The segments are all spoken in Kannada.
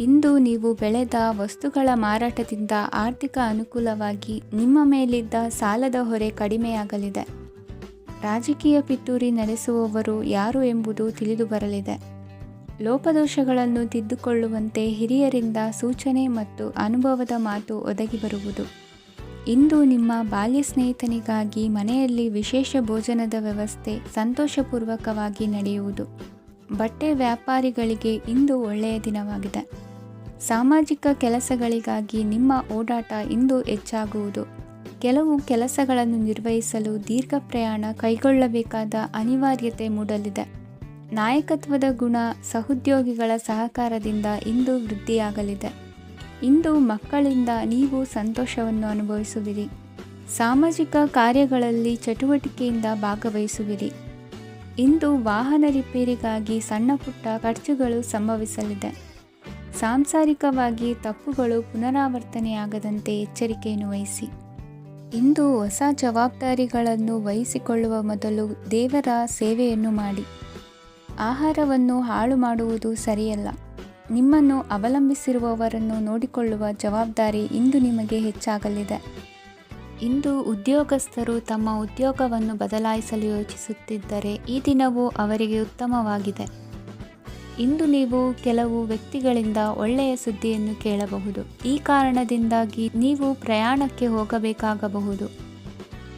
ಇಂದು ನೀವು ಬೆಳೆದ ವಸ್ತುಗಳ ಮಾರಾಟದಿಂದ ಆರ್ಥಿಕ ಅನುಕೂಲವಾಗಿ ನಿಮ್ಮ ಮೇಲಿದ್ದ ಸಾಲದ ಹೊರೆ ಕಡಿಮೆಯಾಗಲಿದೆ. ರಾಜಕೀಯ ಪಿತೂರಿ ನಡೆಸುವವರು ಯಾರು ಎಂಬುದು ತಿಳಿದು ಬರಲಿದೆ. ಲೋಪದೋಷಗಳನ್ನು ತಿದ್ದುಕೊಳ್ಳುವಂತೆ ಹಿರಿಯರಿಂದ ಸೂಚನೆ ಮತ್ತು ಅನುಭವದ ಮಾತು ಒದಗಿ ಬರುವುದು. ಇಂದು ನಿಮ್ಮ ಬಾಲ್ಯ ಸ್ನೇಹಿತನಿಗಾಗಿ ಮನೆಯಲ್ಲಿ ವಿಶೇಷ ಭೋಜನದ ವ್ಯವಸ್ಥೆ ಸಂತೋಷಪೂರ್ವಕವಾಗಿ ನಡೆಯುವುದು. ಬಟ್ಟೆ ವ್ಯಾಪಾರಿಗಳಿಗೆ ಇಂದು ಒಳ್ಳೆಯ ದಿನವಾಗಿದೆ. ಸಾಮಾಜಿಕ ಕೆಲಸಗಳಿಗಾಗಿ ನಿಮ್ಮ ಓಡಾಟ ಇಂದು ಹೆಚ್ಚಾಗುವುದು. ಕೆಲವು ಕೆಲಸಗಳನ್ನು ನಿರ್ವಹಿಸಲು ದೀರ್ಘ ಪ್ರಯಾಣ ಕೈಗೊಳ್ಳಬೇಕಾದ ಅನಿವಾರ್ಯತೆ ಮೂಡಲಿದೆ. ನಾಯಕತ್ವದ ಗುಣ ಸಹೋದ್ಯೋಗಿಗಳ ಸಹಕಾರದಿಂದ ಇಂದು ವೃದ್ಧಿಯಾಗಲಿದೆ. ಇಂದು ಮಕ್ಕಳಿಂದ ನೀವು ಸಂತೋಷವನ್ನು ಅನುಭವಿಸುವಿರಿ. ಸಾಮಾಜಿಕ ಕಾರ್ಯಗಳಲ್ಲಿ ಚಟುವಟಿಕೆಯಿಂದ ಭಾಗವಹಿಸುವಿರಿ. ಇಂದು ವಾಹನ ರಿಪೇರಿಗಾಗಿ ಸಣ್ಣ ಪುಟ್ಟ ಖರ್ಚುಗಳು ಸಂಭವಿಸಲಿದೆ. ಸಾಂಸಾರಿಕವಾಗಿ ತಪ್ಪುಗಳು ಪುನರಾವರ್ತನೆಯಾಗದಂತೆ ಎಚ್ಚರಿಕೆಯನ್ನು ವಹಿಸಿ. ಇಂದು ಹೊಸ ಜವಾಬ್ದಾರಿಗಳನ್ನು ವಹಿಸಿಕೊಳ್ಳುವ ಮೊದಲು ದೇವರ ಸೇವೆಯನ್ನು ಮಾಡಿ. ಆಹಾರವನ್ನು ಹಾಳು ಮಾಡುವುದು ಸರಿಯಲ್ಲ. ನಿಮ್ಮನ್ನು ಅವಲಂಬಿಸಿರುವವರನ್ನು ನೋಡಿಕೊಳ್ಳುವ ಜವಾಬ್ದಾರಿ ಇಂದು ನಿಮಗೆ ಹೆಚ್ಚಾಗಲಿದೆ. ಇಂದು ಉದ್ಯೋಗಸ್ಥರು ತಮ್ಮ ಉದ್ಯೋಗವನ್ನು ಬದಲಾಯಿಸಲು ಯೋಚಿಸುತ್ತಿದ್ದರೆ ಈ ದಿನವೂ ಅವರಿಗೆ ಉತ್ತಮವಾಗಿದೆ. ಇಂದು ನೀವು ಕೆಲವು ವ್ಯಕ್ತಿಗಳಿಂದ ಒಳ್ಳೆಯ ಸುದ್ದಿಯನ್ನು ಕೇಳಬಹುದು. ಈ ಕಾರಣದಿಂದಾಗಿ ನೀವು ಪ್ರಯಾಣಕ್ಕೆ ಹೋಗಬೇಕಾಗಬಹುದು.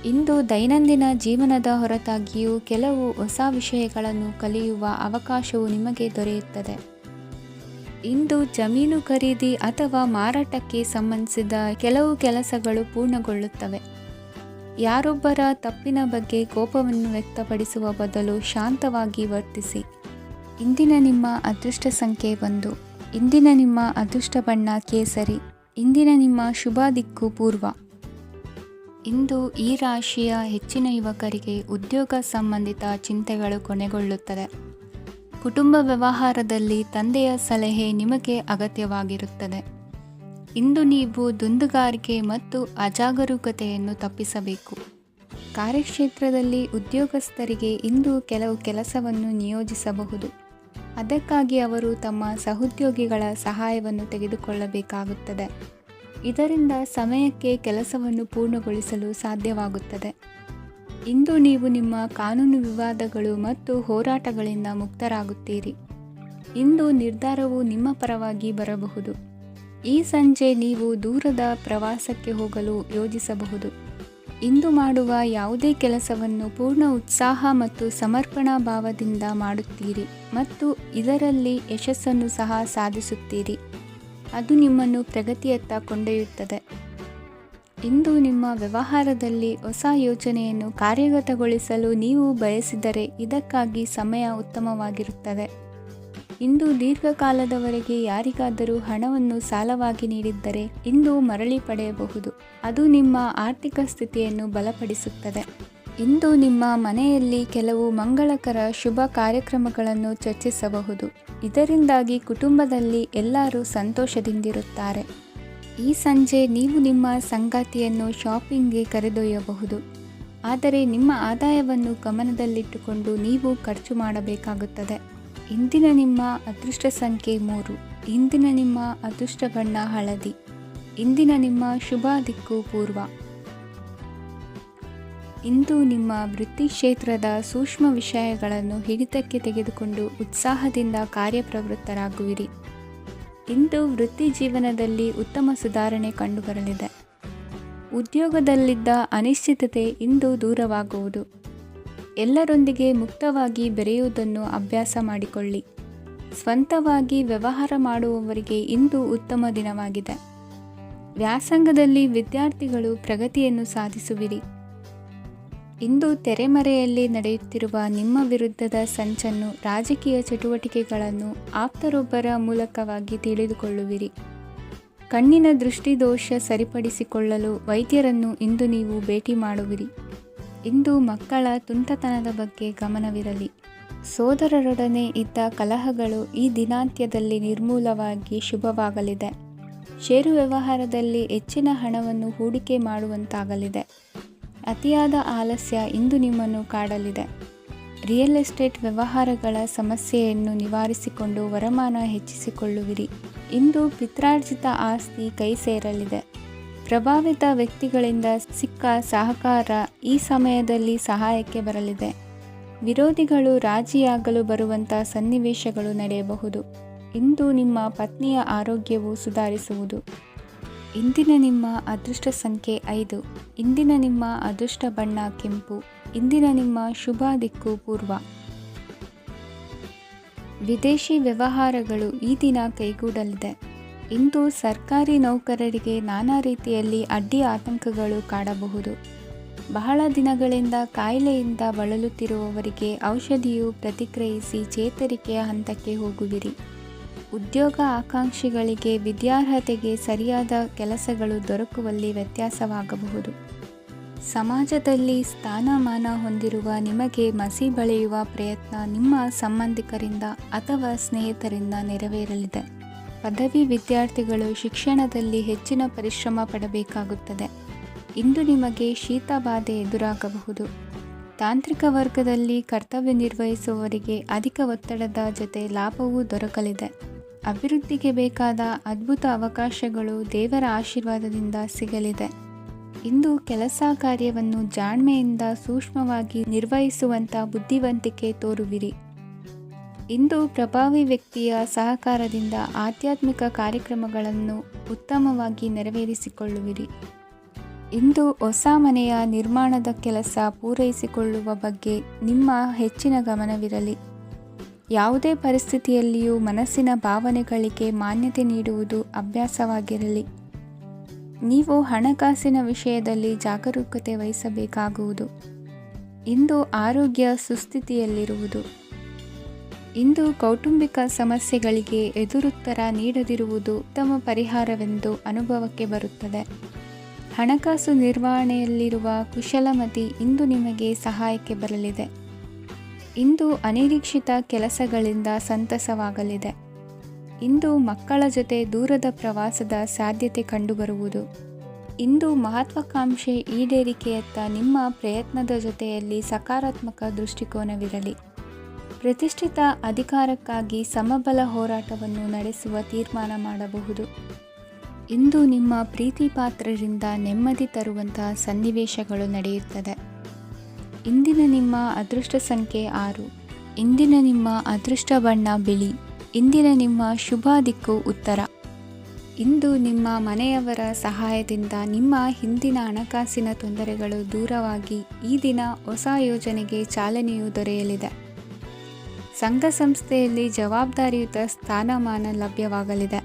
ಇಂದು ದೈನಂದಿನ ಜೀವನದ ಹೊರತಾಗಿಯೂ ಕೆಲವು ಹೊಸ ವಿಷಯಗಳನ್ನು ಕಲಿಯುವ ಅವಕಾಶವು ನಿಮಗೆ ದೊರೆಯುತ್ತದೆ. ಇಂದು ಜಮೀನು ಖರೀದಿ ಅಥವಾ ಮಾರಾಟಕ್ಕೆ ಸಂಬಂಧಿಸಿದ ಕೆಲವು ಕೆಲಸಗಳು ಪೂರ್ಣಗೊಳ್ಳುತ್ತವೆ. ಯಾರೊಬ್ಬರ ತಪ್ಪಿನ ಬಗ್ಗೆ ಕೋಪವನ್ನು ವ್ಯಕ್ತಪಡಿಸುವ ಬದಲು ಶಾಂತವಾಗಿ ವರ್ತಿಸಿ. ಇಂದಿನ ನಿಮ್ಮ ಅದೃಷ್ಟ ಸಂಖ್ಯೆ 1. ಇಂದಿನ ನಿಮ್ಮ ಅದೃಷ್ಟ ಬಣ್ಣ ಕೇಸರಿ. ಇಂದಿನ ನಿಮ್ಮ ಶುಭ ದಿಕ್ಕು ಪೂರ್ವ. ಇಂದು ಈ ರಾಶಿಯ ಹೆಚ್ಚಿನ ಯುವಕರಿಗೆ ಉದ್ಯೋಗ ಸಂಬಂಧಿತ ಚಿಂತೆಗಳು ಕೊನೆಗೊಳ್ಳುತ್ತದೆ. ಕುಟುಂಬ ವ್ಯವಹಾರದಲ್ಲಿ ತಂದೆಯ ಸಲಹೆ ನಿಮಗೆ ಅಗತ್ಯವಾಗಿರುತ್ತದೆ. ಇಂದು ನೀವು ದುಂದುಗಾರಿಕೆ ಮತ್ತು ಅಜಾಗರೂಕತೆಯನ್ನು ತಪ್ಪಿಸಬೇಕು. ಕಾರ್ಯಕ್ಷೇತ್ರದಲ್ಲಿ ಉದ್ಯೋಗಸ್ಥರಿಗೆ ಇಂದು ಕೆಲವು ಕೆಲಸವನ್ನು ನಿಯೋಜಿಸಬಹುದು. ಅದಕ್ಕಾಗಿ ಅವರು ತಮ್ಮ ಸಹೋದ್ಯೋಗಿಗಳ ಸಹಾಯವನ್ನು ತೆಗೆದುಕೊಳ್ಳಬೇಕಾಗುತ್ತದೆ. ಇದರಿಂದ ಸಮಯಕ್ಕೆ ಕೆಲಸವನ್ನು ಪೂರ್ಣಗೊಳಿಸಲು ಸಾಧ್ಯವಾಗುತ್ತದೆ. ಇಂದು ನೀವು ನಿಮ್ಮ ಕಾನೂನು ವಿವಾದಗಳು ಮತ್ತು ಹೋರಾಟಗಳಿಂದ ಮುಕ್ತರಾಗುತ್ತೀರಿ. ಇಂದು ನಿರ್ಧಾರವು ನಿಮ್ಮ ಪರವಾಗಿ ಬರಬಹುದು. ಈ ಸಂಜೆ ನೀವು ದೂರದ ಪ್ರವಾಸಕ್ಕೆ ಹೋಗಲು ಯೋಜಿಸಬಹುದು. ಇಂದು ಮಾಡುವ ಯಾವುದೇ ಕೆಲಸವನ್ನು ಪೂರ್ಣ ಉತ್ಸಾಹ ಮತ್ತು ಸಮರ್ಪಣಾ ಭಾವದಿಂದ ಮಾಡುತ್ತೀರಿ ಮತ್ತು ಇದರಲ್ಲಿ ಯಶಸ್ಸನ್ನು ಸಹ ಸಾಧಿಸುತ್ತೀರಿ. ಅದು ನಿಮ್ಮನ್ನು ಪ್ರಗತಿಯತ್ತ ಕೊಂಡೊಯ್ಯುತ್ತದೆ. ಇಂದು ನಿಮ್ಮ ವ್ಯವಹಾರದಲ್ಲಿ ಹೊಸ ಯೋಜನೆಯನ್ನು ಕಾರ್ಯಗತಗೊಳಿಸಲು ನೀವು ಬಯಸಿದರೆ ಇದಕ್ಕಾಗಿ ಸಮಯ ಉತ್ತಮವಾಗಿರುತ್ತದೆ. ಇಂದು ದೀರ್ಘಕಾಲದವರೆಗೆ ಯಾರಿಗಾದರೂ ಹಣವನ್ನು ಸಾಲವಾಗಿ ನೀಡಿದ್ದರೆ ಇಂದು ಮರಳಿ ಪಡೆಯಬಹುದು. ಅದು ನಿಮ್ಮ ಆರ್ಥಿಕ ಸ್ಥಿತಿಯನ್ನು ಬಲಪಡಿಸುತ್ತದೆ. ಇಂದು ನಿಮ್ಮ ಮನೆಯಲ್ಲಿ ಕೆಲವು ಮಂಗಳಕರ ಶುಭ ಕಾರ್ಯಕ್ರಮಗಳನ್ನು ಚರ್ಚಿಸಬಹುದು. ಇದರಿಂದಾಗಿ ಕುಟುಂಬದಲ್ಲಿ ಎಲ್ಲರೂ ಸಂತೋಷದಿಂದಿರುತ್ತಾರೆ. ಈ ಸಂಜೆ ನೀವು ನಿಮ್ಮ ಸಂಗಾತಿಯನ್ನು ಶಾಪಿಂಗ್ಗೆ ಕರೆದೊಯ್ಯಬಹುದು. ಆದರೆ ನಿಮ್ಮ ಆದಾಯವನ್ನು ಗಮನದಲ್ಲಿಟ್ಟುಕೊಂಡು ನೀವು ಖರ್ಚು ಮಾಡಬೇಕಾಗುತ್ತದೆ. ಇಂದಿನ ನಿಮ್ಮ ಅದೃಷ್ಟ ಸಂಖ್ಯೆ 3. ಇಂದಿನ ನಿಮ್ಮ ಅದೃಷ್ಟ ಬಣ್ಣ ಹಳದಿ. ಇಂದಿನ ನಿಮ್ಮ ಶುಭ ದಿಕ್ಕು ಪೂರ್ವ. ಇಂದು ನಿಮ್ಮ ವೃತ್ತಿ ಕ್ಷೇತ್ರದ ಸೂಕ್ಷ್ಮ ವಿಷಯಗಳನ್ನು ಹಿಡಿತಕ್ಕೆ ತೆಗೆದುಕೊಂಡು ಉತ್ಸಾಹದಿಂದ ಕಾರ್ಯಪ್ರವೃತ್ತರಾಗುವಿರಿ. ಇಂದು ವೃತ್ತಿ ಜೀವನದಲ್ಲಿ ಉತ್ತಮ ಸುಧಾರಣೆ ಕಂಡುಬರಲಿದೆ. ಉದ್ಯೋಗದಲ್ಲಿದ್ದ ಅನಿಶ್ಚಿತತೆ ಇಂದು ದೂರವಾಗುವುದು. ಎಲ್ಲರೊಂದಿಗೆ ಮುಕ್ತವಾಗಿ ಬೆರೆಯುವುದನ್ನು ಅಭ್ಯಾಸ ಮಾಡಿಕೊಳ್ಳಿ. ಸ್ವಂತವಾಗಿ ವ್ಯವಹಾರ ಮಾಡುವವರಿಗೆ ಇಂದು ಉತ್ತಮ ದಿನವಾಗಿದೆ. ವ್ಯಾಸಂಗದಲ್ಲಿ ವಿದ್ಯಾರ್ಥಿಗಳು ಪ್ರಗತಿಯನ್ನು ಸಾಧಿಸುವಿರಿ. ಇಂದು ತೆರೆಮರೆಯಲ್ಲಿ ನಡೆಯುತ್ತಿರುವ ನಿಮ್ಮ ವಿರುದ್ಧದ ಸಂಚನ್ನು ರಾಜಕೀಯ ಚಟುವಟಿಕೆಗಳನ್ನು ಆಪ್ತರೊಬ್ಬರ ಮೂಲಕವಾಗಿ ತಿಳಿದುಕೊಳ್ಳುವಿರಿ. ಕಣ್ಣಿನ ದೃಷ್ಟಿದೋಷ ಸರಿಪಡಿಸಿಕೊಳ್ಳಲು ವೈದ್ಯರನ್ನು ಇಂದು ನೀವು ಭೇಟಿ ಮಾಡುವಿರಿ. ಇಂದು ಮಕ್ಕಳ ತುಂಟತನದ ಬಗ್ಗೆ ಗಮನವಿರಲಿ. ಸೋದರರೊಡನೆ ಇದ್ದ ಕಲಹಗಳು ಈ ದಿನಾಂತ್ಯದಲ್ಲಿ ನಿರ್ಮೂಲವಾಗಿ ಶುಭವಾಗಲಿದೆ. ಷೇರು ವ್ಯವಹಾರದಲ್ಲಿ ಹೆಚ್ಚಿನ ಹಣವನ್ನು ಹೂಡಿಕೆ ಮಾಡುವಂತಾಗಲಿದೆ. ಅತಿಯಾದ ಆಲಸ್ಯ ಇಂದು ನಿಮ್ಮನ್ನು ಕಾಡಲಿದೆ. ರಿಯಲ್ ಎಸ್ಟೇಟ್ ವ್ಯವಹಾರಗಳ ಸಮಸ್ಯೆಯನ್ನು ನಿವಾರಿಸಿಕೊಂಡು ವರಮಾನ ಹೆಚ್ಚಿಸಿಕೊಳ್ಳುವಿರಿ. ಇಂದು ಪಿತ್ರಾರ್ಜಿತ ಆಸ್ತಿ ಕೈ ಸೇರಲಿದೆ. ಪ್ರಭಾವಿತ ವ್ಯಕ್ತಿಗಳಿಂದ ಸಿಕ್ಕ ಸಹಕಾರ ಈ ಸಮಯದಲ್ಲಿ ಸಹಾಯಕ್ಕೆ ಬರಲಿದೆ. ವಿರೋಧಿಗಳು ರಾಜಿಯಾಗಲು ಬರುವಂಥ ಸನ್ನಿವೇಶಗಳು ನಡೆಯಬಹುದು. ಇಂದು ನಿಮ್ಮ ಪತ್ನಿಯ ಆರೋಗ್ಯವು ಸುಧಾರಿಸುವುದು. ಇಂದಿನ ನಿಮ್ಮ ಅದೃಷ್ಟ ಸಂಖ್ಯೆ 5. ಇಂದಿನ ನಿಮ್ಮ ಅದೃಷ್ಟ ಬಣ್ಣ ಕೆಂಪು. ಇಂದಿನ ನಿಮ್ಮ ಶುಭ ದಿಕ್ಕು ಪೂರ್ವ. ವಿದೇಶಿ ವ್ಯವಹಾರಗಳು ಈ ದಿನ ಕೈಗೂಡಲಿದೆ. ಇಂದು ಸರ್ಕಾರಿ ನೌಕರರಿಗೆ ನಾನಾ ರೀತಿಯಲ್ಲಿ ಅಡ್ಡಿ ಆತಂಕಗಳು ಕಾಡಬಹುದು. ಬಹಳ ದಿನಗಳಿಂದ ಕಾಯಿಲೆಯಿಂದ ಬಳಲುತ್ತಿರುವವರಿಗೆ ಔಷಧಿಯು ಪ್ರತಿಕ್ರಿಯಿಸಿ ಚೇತರಿಕೆಯ ಹಂತಕ್ಕೆ ಹೋಗುವಿರಿ. ಉದ್ಯೋಗ ಆಕಾಂಕ್ಷಿಗಳಿಗೆ ವಿದ್ಯಾರ್ಹತೆಗೆ ಸರಿಯಾದ ಕೆಲಸಗಳು ದೊರಕುವಲ್ಲಿ ವ್ಯತ್ಯಾಸವಾಗಬಹುದು. ಸಮಾಜದಲ್ಲಿ ಸ್ಥಾನಮಾನ ಹೊಂದಿರುವ ನಿಮಗೆ ಮಸಿ ಬಳಿಯುವ ಪ್ರಯತ್ನ ನಿಮ್ಮ ಸಂಬಂಧಿಕರಿಂದ ಅಥವಾ ಸ್ನೇಹಿತರಿಂದ ನೆರವೇರಲಿದೆ. ಪದವಿ ವಿದ್ಯಾರ್ಥಿಗಳು ಶಿಕ್ಷಣದಲ್ಲಿ ಹೆಚ್ಚಿನ ಪರಿಶ್ರಮ ಪಡಬೇಕಾಗುತ್ತದೆ. ಇಂದು ನಿಮಗೆ ಶೀತ ಬಾಧೆ ಎದುರಾಗಬಹುದು. ತಾಂತ್ರಿಕ ವರ್ಗದಲ್ಲಿ ಕರ್ತವ್ಯ ನಿರ್ವಹಿಸುವವರಿಗೆ ಅಧಿಕ ಒತ್ತಡದ ಜೊತೆ ಲಾಭವೂ ದೊರಕಲಿದೆ. ಅಭಿವೃದ್ಧಿಗೆ ಬೇಕಾದ ಅದ್ಭುತ ಅವಕಾಶಗಳು ದೇವರ ಆಶೀರ್ವಾದದಿಂದ ಸಿಗಲಿದೆ. ಇಂದು ಕೆಲಸ ಕಾರ್ಯವನ್ನು ಜಾಣ್ಮೆಯಿಂದ ಸೂಕ್ಷ್ಮವಾಗಿ ನಿರ್ವಹಿಸುವಂಥ ಬುದ್ಧಿವಂತಿಕೆ ತೋರುವಿರಿ. ಇಂದು ಪ್ರಭಾವಿ ವ್ಯಕ್ತಿಯ ಸಹಕಾರದಿಂದ ಆಧ್ಯಾತ್ಮಿಕ ಕಾರ್ಯಕ್ರಮಗಳನ್ನು ಉತ್ತಮವಾಗಿ ನೆರವೇರಿಸಿಕೊಳ್ಳುವಿರಿ. ಇಂದು ಹೊಸ ಮನೆಯ ನಿರ್ಮಾಣದ ಕೆಲಸ ಪೂರೈಸಿಕೊಳ್ಳುವ ಬಗ್ಗೆ ನಿಮ್ಮ ಹೆಚ್ಚಿನ ಗಮನವಿರಲಿ. ಯಾವುದೇ ಪರಿಸ್ಥಿತಿಯಲ್ಲಿಯೂ ಮನಸ್ಸಿನ ಭಾವನೆಗಳಿಗೆ ಮಾನ್ಯತೆ ನೀಡುವುದು ಅಭ್ಯಾಸವಾಗಿರಲಿ. ನೀವು ಹಣಕಾಸಿನ ವಿಷಯದಲ್ಲಿ ಜಾಗರೂಕತೆ ವಹಿಸಬೇಕಾಗುವುದು. ಇಂದು ಆರೋಗ್ಯ ಸುಸ್ಥಿತಿಯಲ್ಲಿರುವುದು. ಇಂದು ಕೌಟುಂಬಿಕ ಸಮಸ್ಯೆಗಳಿಗೆ ಎದುರುತ್ತರ ನೀಡದಿರುವುದು ಉತ್ತಮ ಪರಿಹಾರವೆಂದು ಅನುಭವಕ್ಕೆ ಬರುತ್ತದೆ. ಹಣಕಾಸು ನಿರ್ವಹಣೆಯಲ್ಲಿರುವ ಕುಶಲಮತಿ ಇಂದು ನಿಮಗೆ ಸಹಾಯಕ್ಕೆ ಬರಲಿದೆ. ಇಂದು ಅನಿರೀಕ್ಷಿತ ಕೆಲಸಗಳಿಂದ ಸಂತಸವಾಗಲಿದೆ. ಇಂದು ಮಕ್ಕಳ ಜೊತೆ ದೂರದ ಪ್ರವಾಸದ ಸಾಧ್ಯತೆ ಕಂಡುಬರುವುದು. ಇಂದು ಮಹತ್ವಾಕಾಂಕ್ಷೆ ಈಡೇರಿಕೆಯತ್ತ ನಿಮ್ಮ ಪ್ರಯತ್ನದ ಜೊತೆಯಲ್ಲಿ ಸಕಾರಾತ್ಮಕ ದೃಷ್ಟಿಕೋನವಿರಲಿ. ಪ್ರತಿಷ್ಠಿತ ಅಧಿಕಾರಕ್ಕಾಗಿ ಸಮಬಲ ಹೋರಾಟವನ್ನು ನಡೆಸುವ ತೀರ್ಮಾನ ಮಾಡಬಹುದು. ಇಂದು ನಿಮ್ಮ ಪ್ರೀತಿ ಪಾತ್ರರಿಂದ ನೆಮ್ಮದಿ ತರುವಂತಹ ಸನ್ನಿವೇಶಗಳು ನಡೆಯುತ್ತದೆ. ಇಂದಿನ ನಿಮ್ಮ ಅದೃಷ್ಟ ಸಂಖ್ಯೆ 6. ಇಂದಿನ ನಿಮ್ಮ ಅದೃಷ್ಟ ಬಣ್ಣ ಬಿಳಿ. ಇಂದಿನ ನಿಮ್ಮ ಶುಭ ದಿಕ್ಕು ಉತ್ತರ. ಇಂದು ನಿಮ್ಮ ಮನೆಯವರ ಸಹಾಯದಿಂದ ನಿಮ್ಮ ಹಿಂದಿನ ಹಣಕಾಸಿನ ತೊಂದರೆಗಳು ದೂರವಾಗಿ ಈ ದಿನ ಹೊಸ ಯೋಜನೆಗೆ ಚಾಲನೆಯು ದೊರೆಯಲಿದೆ. ಸಂಘ ಸಂಸ್ಥೆಯಲ್ಲಿ ಜವಾಬ್ದಾರಿಯುತ ಸ್ಥಾನಮಾನ ಲಭ್ಯವಾಗಲಿದೆ.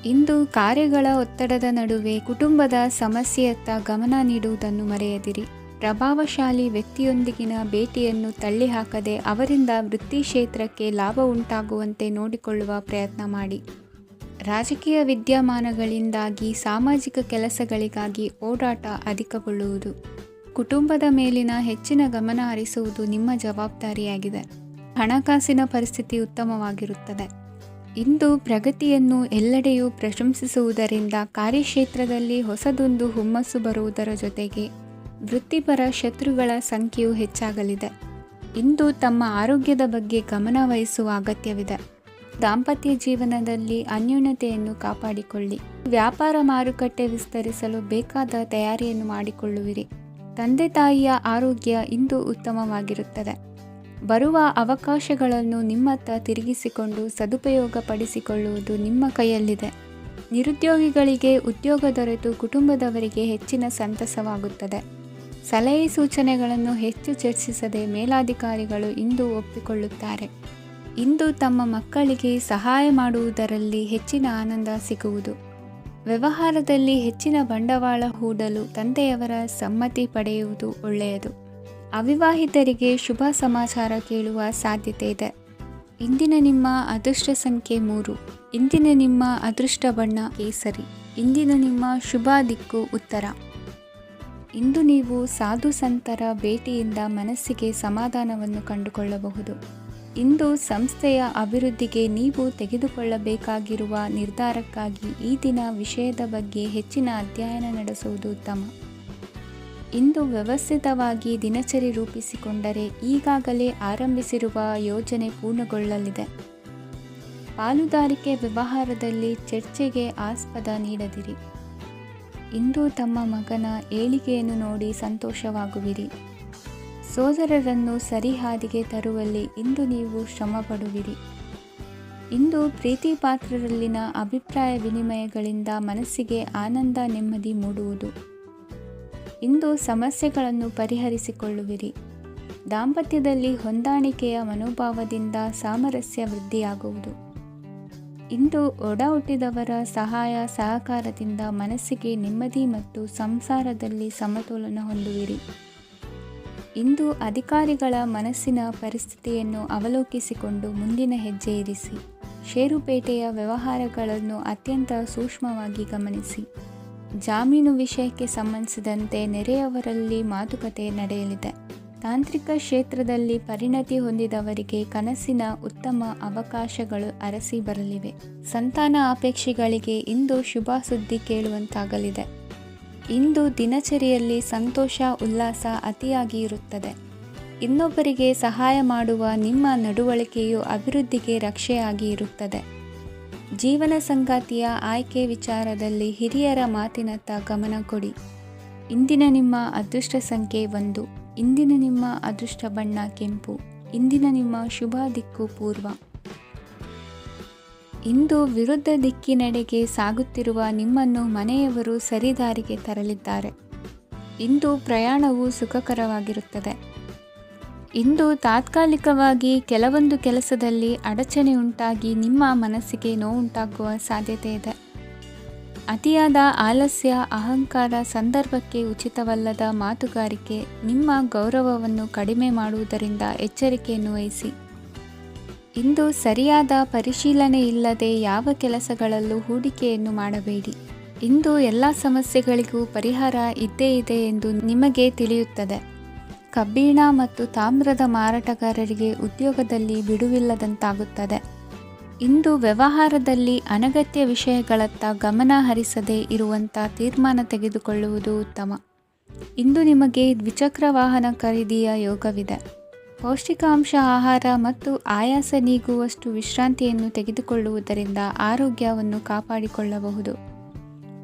ಇಂದು ಕಾರ್ಯಗಳ ಒತ್ತಡದ ನಡುವೆ ಕುಟುಂಬದ ಸಮಸ್ಯೆಯತ್ತ ಗಮನ ನೀಡುವುದನ್ನು ಮರೆಯದಿರಿ. ಪ್ರಭಾವಶಾಲಿ ವ್ಯಕ್ತಿಯೊಂದಿಗಿನ ಭೇಟಿಯನ್ನು ತಳ್ಳಿಹಾಕದೆ ಅವರಿಂದ ವೃತ್ತಿ ಕ್ಷೇತ್ರಕ್ಕೆ ಲಾಭ ಉಂಟಾಗುವಂತೆ ನೋಡಿಕೊಳ್ಳುವ ಪ್ರಯತ್ನ ಮಾಡಿ. ರಾಜಕೀಯ ವಿದ್ಯಮಾನಗಳಿಂದಾಗಿ ಸಾಮಾಜಿಕ ಕೆಲಸಗಳಿಗಾಗಿ ಓಡಾಟ ಅಧಿಕಗೊಳ್ಳುವುದು. ಕುಟುಂಬದ ಮೇಲಿನ ಹೆಚ್ಚಿನ ಗಮನ ಹರಿಸುವುದು ನಿಮ್ಮ ಜವಾಬ್ದಾರಿಯಾಗಿದೆ. ಹಣಕಾಸಿನ ಪರಿಸ್ಥಿತಿ ಉತ್ತಮವಾಗಿರುತ್ತದೆ. ಇಂದು ಪ್ರಗತಿಯನ್ನು ಎಲ್ಲೆಡೆಯೂ ಪ್ರಶಂಸಿಸುವುದರಿಂದ ಕಾರ್ಯಕ್ಷೇತ್ರದಲ್ಲಿ ಹೊಸದೊಂದು ಹುಮ್ಮಸ್ಸು ಬರುವುದರ ಜೊತೆಗೆ ವೃತ್ತಿಪರ ಶತ್ರುಗಳ ಸಂಖ್ಯೆಯು ಹೆಚ್ಚಾಗಲಿದೆ. ಇಂದು ತಮ್ಮ ಆರೋಗ್ಯದ ಬಗ್ಗೆ ಗಮನ ವಹಿಸುವ ಅಗತ್ಯವಿದೆ. ದಾಂಪತ್ಯ ಜೀವನದಲ್ಲಿ ಅನ್ಯೋನ್ಯತೆಯನ್ನು ಕಾಪಾಡಿಕೊಳ್ಳಿ. ವ್ಯಾಪಾರ ಮಾರುಕಟ್ಟೆ ವಿಸ್ತರಿಸಲು ಬೇಕಾದ ತಯಾರಿಯನ್ನು ಮಾಡಿಕೊಳ್ಳುವಿರಿ. ತಂದೆ ತಾಯಿಯ ಆರೋಗ್ಯ ಇಂದು ಉತ್ತಮವಾಗಿರುತ್ತದೆ. ಬರುವ ಅವಕಾಶಗಳನ್ನು ನಿಮ್ಮತ್ತ ತಿರುಗಿಸಿಕೊಂಡು ಸದುಪಯೋಗಪಡಿಸಿಕೊಳ್ಳುವುದು ನಿಮ್ಮ ಕೈಯಲ್ಲಿದೆ. ನಿರುದ್ಯೋಗಿಗಳಿಗೆ ಉದ್ಯೋಗ ದೊರೆತು ಕುಟುಂಬದವರಿಗೆ ಹೆಚ್ಚಿನ ಸಂತಸವಾಗುತ್ತದೆ. ಸಲಹೆ ಸೂಚನೆಗಳನ್ನು ಹೆಚ್ಚು ಚರ್ಚಿಸದೆ ಮೇಲಾಧಿಕಾರಿಗಳು ಇಂದು ಒಪ್ಪಿಕೊಳ್ಳುತ್ತಾರೆ. ಇಂದು ತಮ್ಮ ಮಕ್ಕಳಿಗೆ ಸಹಾಯ ಮಾಡುವುದರಲ್ಲಿ ಹೆಚ್ಚಿನ ಆನಂದ ಸಿಗುವುದು. ವ್ಯವಹಾರದಲ್ಲಿ ಹೆಚ್ಚಿನ ಬಂಡವಾಳ ಹೂಡಲು ತಂದೆಯವರ ಸಮ್ಮತಿ ಪಡೆಯುವುದು ಒಳ್ಳೆಯದು. ಅವಿವಾಹಿತರಿಗೆ ಶುಭ ಸಮಾಚಾರ ಕೇಳುವ ಸಾಧ್ಯತೆ ಇದೆ. ಇಂದಿನ ನಿಮ್ಮ ಅದೃಷ್ಟ ಸಂಖ್ಯೆ 3. ಇಂದಿನ ನಿಮ್ಮ ಅದೃಷ್ಟ ಬಣ್ಣ ಕೇಸರಿ. ಇಂದಿನ ನಿಮ್ಮ ಶುಭ ದಿಕ್ಕು ಉತ್ತರ. ಇಂದು ನೀವು ಸಾಧು ಸಂತರ ಭೇಟಿಯಿಂದ ಮನಸ್ಸಿಗೆ ಸಮಾಧಾನವನ್ನು ಕಂಡುಕೊಳ್ಳಬಹುದು. ಇಂದು ಸಂಸ್ಥೆಯ ಅಭಿವೃದ್ಧಿಗೆ ನೀವು ತೆಗೆದುಕೊಳ್ಳಬೇಕಾಗಿರುವ ನಿರ್ಧಾರಕ್ಕಾಗಿ ಈ ದಿನ ವಿಷಯದ ಬಗ್ಗೆ ಹೆಚ್ಚಿನ ಅಧ್ಯಯನ ನಡೆಸುವುದು ಉತ್ತಮ. ಇಂದು ವ್ಯವಸ್ಥಿತವಾಗಿ ದಿನಚರಿ ರೂಪಿಸಿಕೊಂಡರೆ ಈಗಾಗಲೇ ಆರಂಭಿಸಿರುವ ಯೋಜನೆ ಪೂರ್ಣಗೊಳ್ಳಲಿದೆ. ಪಾಲುದಾರಿಕೆ ವ್ಯವಹಾರದಲ್ಲಿ ಚರ್ಚೆಗೆ ಆಸ್ಪದ ನೀಡದಿರಿ. ಇಂದು ತಮ್ಮ ಮಗನ ಏಳಿಗೆಯನ್ನು ನೋಡಿ ಸಂತೋಷವಾಗುವಿರಿ. ಸೋದರರನ್ನು ಸರಿಹಾದಿಗೆ ತರುವಲ್ಲಿ ಇಂದು ನೀವು ಶ್ರಮಪಡುವಿರಿ. ಇಂದು ಪ್ರೀತಿ ಪಾತ್ರರಲ್ಲಿನ ಅಭಿಪ್ರಾಯ ವಿನಿಮಯಗಳಿಂದ ಮನಸ್ಸಿಗೆ ಆನಂದ ನೆಮ್ಮದಿ ಮೂಡುವುದು. ಇಂದು ಸಮಸ್ಯೆಗಳನ್ನು ಪರಿಹರಿಸಿಕೊಳ್ಳುವಿರಿ. ದಾಂಪತ್ಯದಲ್ಲಿ ಹೊಂದಾಣಿಕೆಯ ಮನೋಭಾವದಿಂದ ಸಾಮರಸ್ಯ ವೃದ್ಧಿಯಾಗುವುದು. ಇಂದು ಒಡ ಹುಟ್ಟಿದವರ ಸಹಾಯ ಸಹಕಾರದಿಂದ ಮನಸ್ಸಿಗೆ ನೆಮ್ಮದಿ ಮತ್ತು ಸಂಸಾರದಲ್ಲಿ ಸಮತೋಲನ ಹೊಂದುವಿರಿ. ಇಂದು ಅಧಿಕಾರಿಗಳ ಮನಸ್ಸಿನ ಪರಿಸ್ಥಿತಿಯನ್ನು ಅವಲೋಕಿಸಿಕೊಂಡು ಮುಂದಿನ ಹೆಜ್ಜೆ ಇರಿಸಿ. ಷೇರುಪೇಟೆಯ ವ್ಯವಹಾರಗಳನ್ನು ಅತ್ಯಂತ ಸೂಕ್ಷ್ಮವಾಗಿ ಗಮನಿಸಿ. ಜಾಮೀನು ವಿಷಯಕ್ಕೆ ಸಂಬಂಧಿಸಿದಂತೆ ನೆರೆಯವರಲ್ಲಿ ಮಾತುಕತೆ ನಡೆಯಲಿದೆ. ತಾಂತ್ರಿಕ ಕ್ಷೇತ್ರದಲ್ಲಿ ಪರಿಣತಿ ಹೊಂದಿದವರಿಗೆ ಕನಸಿನ ಉತ್ತಮ ಅವಕಾಶಗಳು ಅರಸಿ ಬರಲಿವೆ. ಸಂತಾನ ಅಪೇಕ್ಷೆಗಳಿಗೆ ಇಂದು ಶುಭ ಸುದ್ದಿ ಕೇಳುವಂತಾಗಲಿದೆ. ಇಂದು ದಿನಚರಿಯಲ್ಲಿ ಸಂತೋಷ ಉಲ್ಲಾಸ ಅತಿಯಾಗಿ ಇರುತ್ತದೆ. ಇನ್ನೊಬ್ಬರಿಗೆ ಸಹಾಯ ಮಾಡುವ ನಿಮ್ಮ ನಡವಳಿಕೆಯು ಅಭಿವೃದ್ಧಿಗೆ ರಕ್ಷೆಯಾಗಿ ಇರುತ್ತದೆ. ಜೀವನ ಸಂಗಾತಿಯ ಆಯ್ಕೆ ವಿಚಾರದಲ್ಲಿ ಹಿರಿಯರ ಮಾತಿನತ್ತ ಗಮನ ಕೊಡಿ. ಇಂದಿನ ನಿಮ್ಮ ಅದೃಷ್ಟ ಸಂಖ್ಯೆ 1. ಇಂದಿನ ನಿಮ್ಮ ಅದೃಷ್ಟ ಬಣ್ಣ ಕೆಂಪು. ಇಂದಿನ ನಿಮ್ಮ ಶುಭ ದಿಕ್ಕು ಪೂರ್ವ. ಇಂದು ವಿರುದ್ಧ ದಿಕ್ಕಿನೆಡೆಗೆ ಸಾಗುತ್ತಿರುವ ನಿಮ್ಮನ್ನು ಮನೆಯವರು ಸರಿದಾರಿಗೆ ತರಲಿದ್ದಾರೆ. ಇಂದು ಪ್ರಯಾಣವು ಸುಖಕರವಾಗಿರುತ್ತದೆ. ಇಂದು ತಾತ್ಕಾಲಿಕವಾಗಿ ಕೆಲವೊಂದು ಕೆಲಸದಲ್ಲಿ ಅಡಚಣೆ ಉಂಟಾಗಿ ನಿಮ್ಮ ಮನಸ್ಸಿಗೆ ನೋವುಂಟಾಗುವ ಸಾಧ್ಯತೆ ಇದೆ. ಅತಿಯಾದ ಆಲಸ್ಯ, ಅಹಂಕಾರ, ಸಂದರ್ಭಕ್ಕೆ ಉಚಿತವಲ್ಲದ ಮಾತುಗಾರಿಕೆ ನಿಮ್ಮ ಗೌರವವನ್ನು ಕಡಿಮೆ ಮಾಡುವುದರಿಂದ ಎಚ್ಚರಿಕೆಯನ್ನು ವಹಿಸಿ. ಇಂದು ಸರಿಯಾದ ಪರಿಶೀಲನೆ ಇಲ್ಲದೆ ಯಾವ ಕೆಲಸಗಳಲ್ಲೂ ಹೂಡಿಕೆಯನ್ನು ಮಾಡಬೇಡಿ. ಇಂದು ಎಲ್ಲ ಸಮಸ್ಯೆಗಳಿಗೂ ಪರಿಹಾರ ಇದ್ದೇ ಇದೆ ಎಂದು ನಿಮಗೆ ತಿಳಿಯುತ್ತದೆ. ಕಬ್ಬಿಣ ಮತ್ತು ತಾಮ್ರದ ಮಾರಾಟಗಾರರಿಗೆ ಉದ್ಯೋಗದಲ್ಲಿ ಬಿಡುವಿಲ್ಲದಂತಾಗುತ್ತದೆ. ಇಂದು ವ್ಯವಹಾರದಲ್ಲಿ ಅನಗತ್ಯ ವಿಷಯಗಳತ್ತ ಗಮನ ಹರಿಸದೇ ಇರುವಂಥ ತೀರ್ಮಾನ ತೆಗೆದುಕೊಳ್ಳುವುದು ಉತ್ತಮ. ಇಂದು ನಿಮಗೆ ದ್ವಿಚಕ್ರ ವಾಹನ ಖರೀದಿಯ ಯೋಗವಿದೆ. ಪೌಷ್ಟಿಕಾಂಶ ಆಹಾರ ಮತ್ತು ಆಯಾಸ ನೀಗುವಷ್ಟು ವಿಶ್ರಾಂತಿಯನ್ನು ತೆಗೆದುಕೊಳ್ಳುವುದರಿಂದ ಆರೋಗ್ಯವನ್ನು ಕಾಪಾಡಿಕೊಳ್ಳಬಹುದು.